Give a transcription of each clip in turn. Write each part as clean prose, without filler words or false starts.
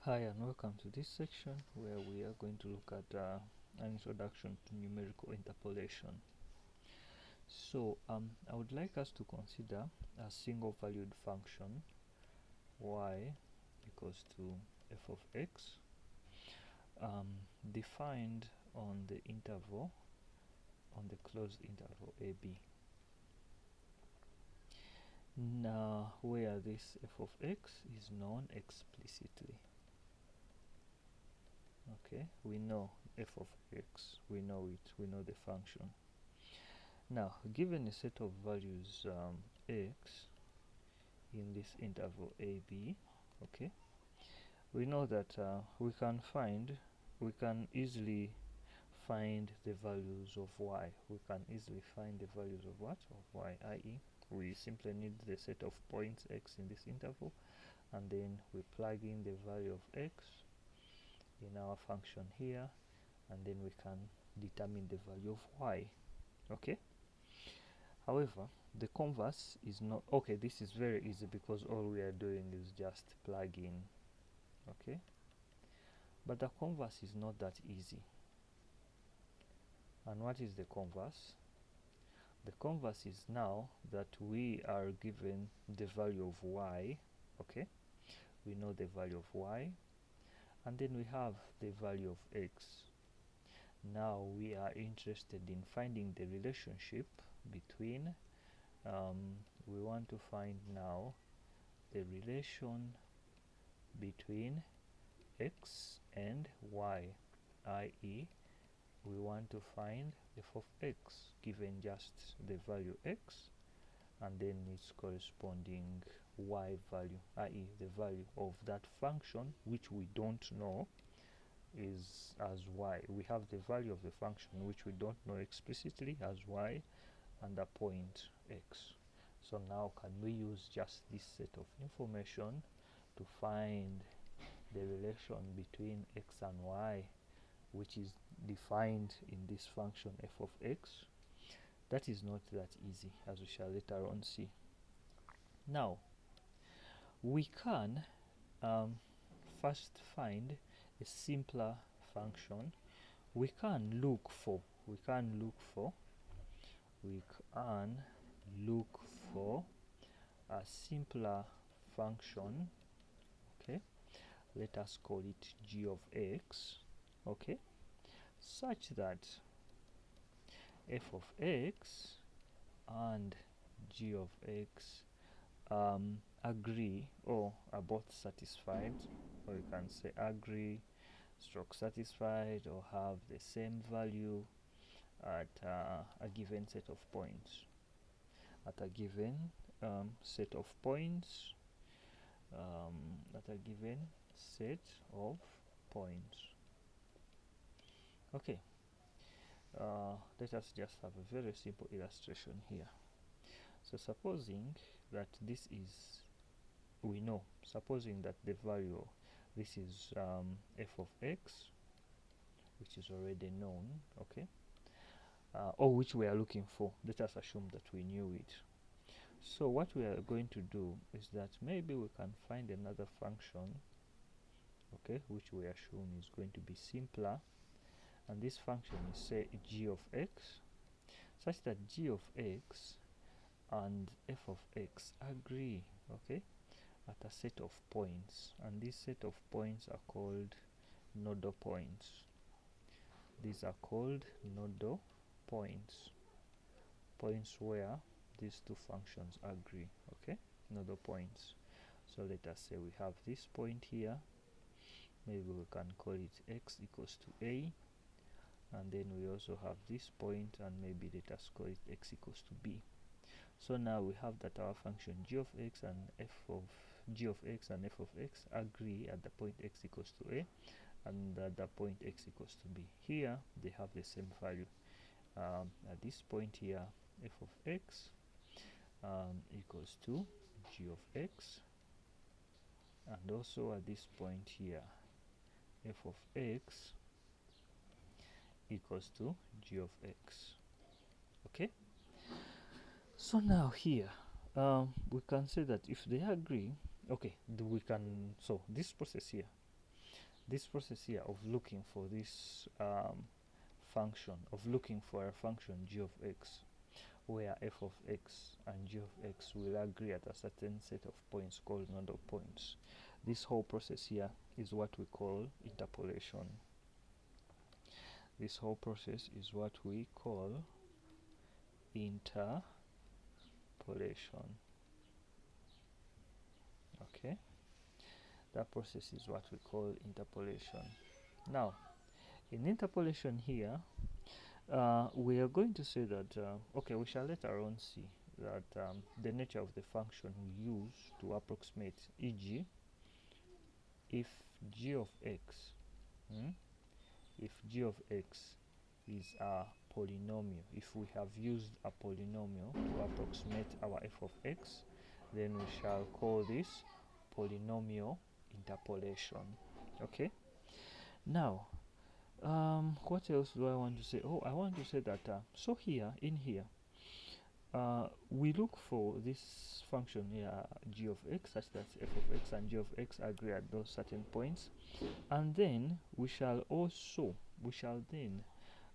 Hi and welcome to this section where we are going to look at an introduction to numerical interpolation. So I would like us to consider a single valued function y equals to f of x defined on the interval, on the closed interval ab. Now where this f of x is known explicitly. Okay, we know f of x, we know it, we know the function. Now, given a set of values x in this interval ab, okay, we know that we can easily find the values of y. We can easily find the values of what? Of y, i.e. we simply need the set of points x in this interval, and then we plug in the value of x in our function here, and then we can determine the value of y. Okay, however, the converse is not okay. This is very easy because all we are doing is just plug in. Okay, but the converse is not that easy. And what is the converse? The converse is now that we are given the value of y. Okay, we know the value of y, and then we have the value of x. Now we are interested in finding the relationship between we want to find now the relation between x and y, i.e. we want to find f of x given just the value x and then its corresponding y value, i.e. the value of that function which we don't know is as y. We have the value of the function which we don't know explicitly as y and the point x. So now can we use just this set of information to find the relation between x and y, which is defined in this function f of x? That is not that easy, as we shall later on see. Now we can first find a simpler function. We can look for a simpler function. Okay, let us call it g of x. Okay, such that f of x and g of x agree or are both satisfied, or you can say agree stroke satisfied, or have the same value at a given set of points. At a given set of points, Okay, let us just have a very simple illustration here. So supposing that this is, supposing that the value, this is f of x, which is already known, okay, or which we are looking for. Let us assume that we knew it. So what we are going to do is that maybe we can find another function, okay, which we assume is going to be simpler, and this function is, say, g of x, such that g of x and f of x agree, okay, at a set of points, and this set of points are called nodal points. These are called nodal points, points where these two functions agree. Okay, nodal points. So let us say we have this point here, maybe we can call it x equals to a, and then we also have this point, and maybe let us call it x equals to b. So now we have that our function g of x and f of x agree at the point x equals to a and at the point x equals to b. Here they have the same value. At this point here, f of x equals to g of x, and also at this point here, f of x equals to g of x. Okay, so now here we can say that if they agree, okay, so this process here, this process here of looking for this function, of looking for a function g of x, where f of x and g of x will agree at a certain set of points called nodal points. This whole process here is what we call interpolation. This whole process is what we call interpolation. Okay, that process is what we call interpolation. Now, in interpolation here, we are going to say that, okay, we shall later on see that the nature of the function we use to approximate, e.g., if g of x, if g of x is a polynomial, if we have used a polynomial to approximate our f of x, then we shall call this polynomial interpolation. Okay, now what else do I want to say? Oh, I want to say that so here, in here, we look for this function here, g of x, such that f of x and g of x agree at those certain points, and then we shall then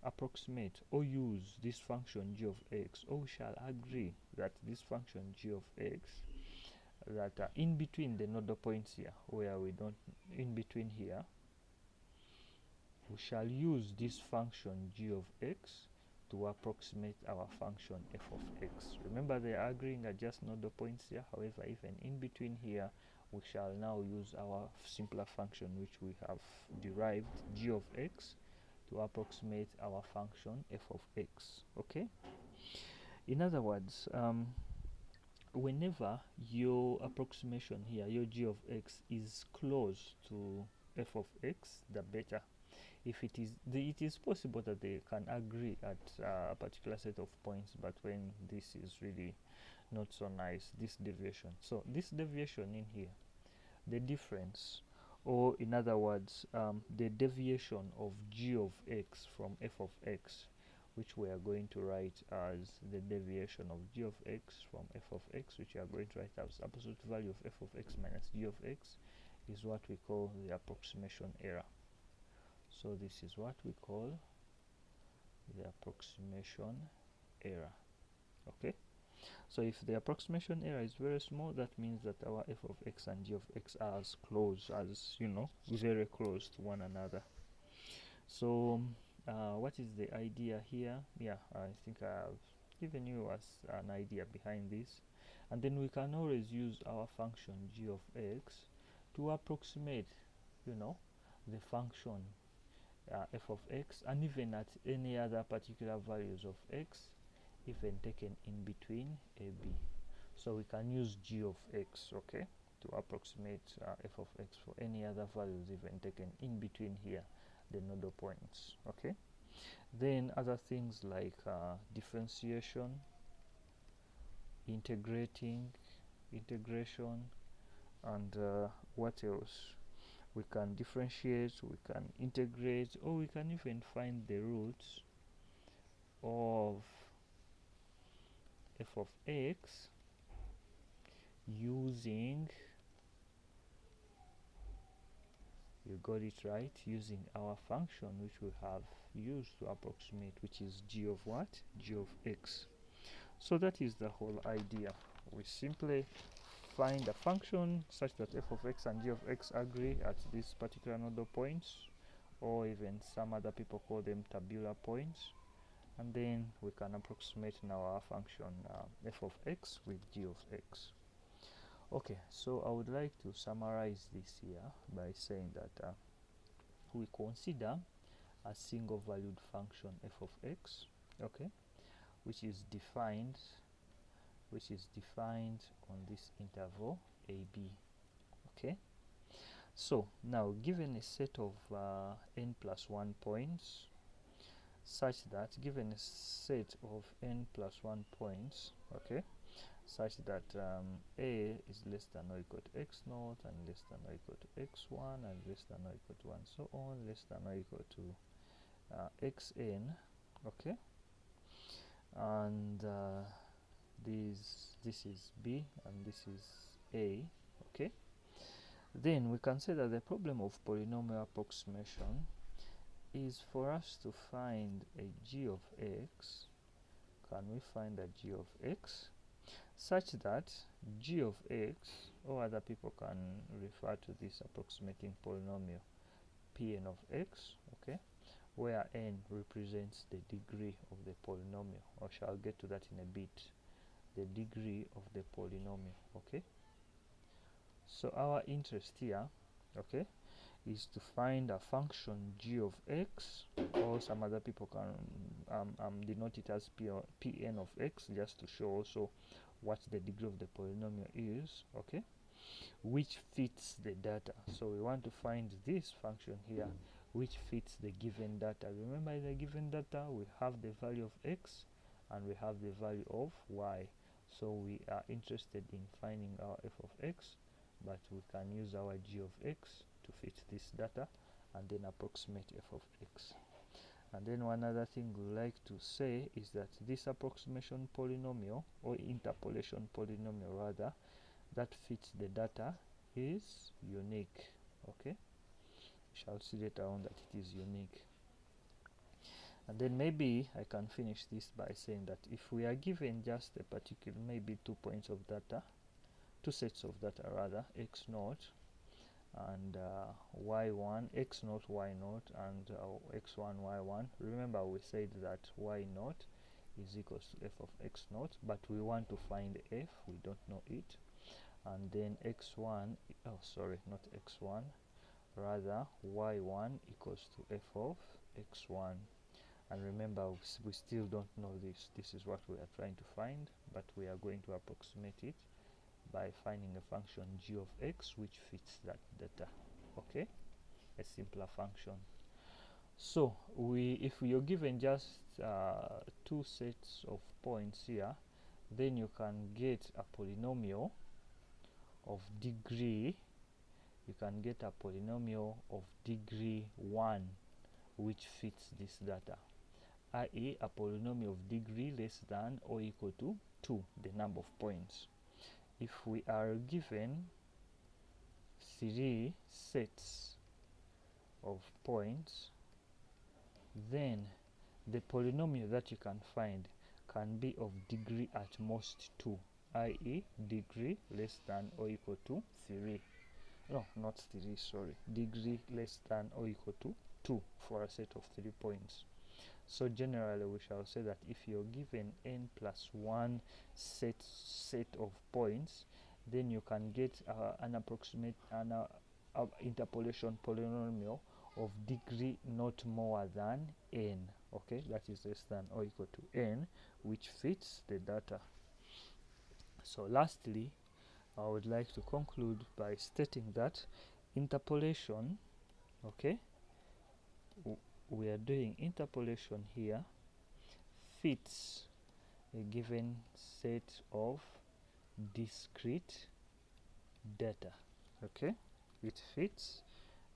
approximate or use this function g of x, or we shall agree that this function g of x, that in between the nodal points here, where we don't, in between here, we shall use this function g of x to approximate our function f of x. Remember, they are agreeing at just nodal points here. However, even in between here, we shall now use our simpler function which we have derived, g of x, to approximate our function f of x. Okay, in other words, whenever your approximation here, your g of x, is close to f of x, the better. If it is possible that they can agree at a particular set of points, but when this is really not so nice, this deviation. So this deviation in here, the difference, or in other words, the deviation of g of x from f of x, which we are going to write as the deviation of g of x from f of x, which we are going to write as absolute value of f of x minus g of x, is what we call the approximation error. So this is what we call the approximation error. Okay, so if the approximation error is very small, that means that our f of x and g of x are as close as, very close to one another. So what is the idea here? Yeah, I think I've given you as an idea behind this, and then we can always use our function g of x to approximate, the function f of x, and even at any other particular values of x, even taken in between a b. So we can use g of x, okay, to approximate f of x for any other values even taken in between here, the nodal points. Okay, then other things like differentiation, integration, and what else? We can differentiate, we can integrate, or we can even find the roots of f of x using, you got it right, using our function which we have used to approximate, which is g of what? G of x. So that is the whole idea. We simply find a function such that f of x and g of x agree at these particular nodal points, or even some other people call them tabular points, and then we can approximate now our function f of x with g of x. Okay, so I would like to summarize this here by saying that we consider a single valued function f of x, okay, which is defined on this interval ab. Okay, so now given a set of n plus 1 points, such that given a set of n plus 1 points, okay, such that a is less than or equal to x naught, and less than or equal to x1, and less than or equal to 1, so on, less than or equal to xn, okay, and this is b and this is a, okay. Then we can say that the problem of polynomial approximation is for us to find a g of x. Can we find a g of x such that g of x, or other people can refer to this approximating polynomial Pn of x, okay, where n represents the degree of the polynomial, or shall get to that in a bit, the degree of the polynomial, okay. So our interest here, okay, is to find a function g of x, or some other people can denote it as Pn of x, just to show also what the degree of the polynomial is, okay, which fits the data. So we want to find this function here which fits the given data. Remember, in the given data we have the value of x and we have the value of y. So we are interested in finding our f of x, but we can use our g of x to fit this data and then approximate f of x. And then one other thing we like to say is that this approximation polynomial, or interpolation polynomial rather, that fits the data is unique, okay. We shall see later on that it is unique. And then maybe I can finish this by saying that if we are given just a particular, maybe 2 points of data, 2 sets of data rather, x naught and y1, x naught, y naught, and x1, y1. Remember we said that y naught is equals to f of x naught, but we want to find f, we don't know it. And then x1, oh sorry, not x1, rather y1 equals to f of x1. And remember, we still don't know this. This is what we are trying to find, but we are going to approximate it by finding a function g of x which fits that data, okay, a simpler function. So if you're given just 2 sets of points here, then you can get a polynomial of degree, you can get a polynomial of degree 1 which fits this data, i.e. a polynomial of degree less than or equal to 2, the number of points. If we are given 3 sets of points, then the polynomial that you can find can be of degree at most 2, i.e. degree less than or equal to 3. No, not 3, sorry, degree less than or equal to 2 for a set of 3 points. So generally we shall say that if you're given n plus 1 set of points, then you can get an approximate interpolation polynomial of degree not more than n, okay, that is less than or equal to n, which fits the data. So lastly, I would like to conclude by stating that interpolation, okay, we are doing interpolation here, fits a given set of discrete data, okay. It fits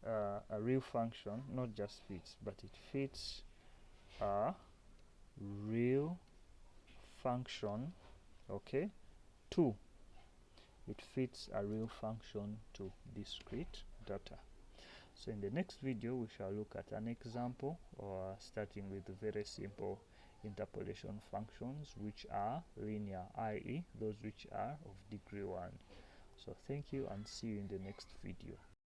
a real function, not just fits, but it fits a real function, okay, to, it fits a real function to discrete data. So in the next video we shall look at an example, or starting with very simple interpolation functions which are linear, i.e. those which are of degree 1. So thank you and see you in the next video.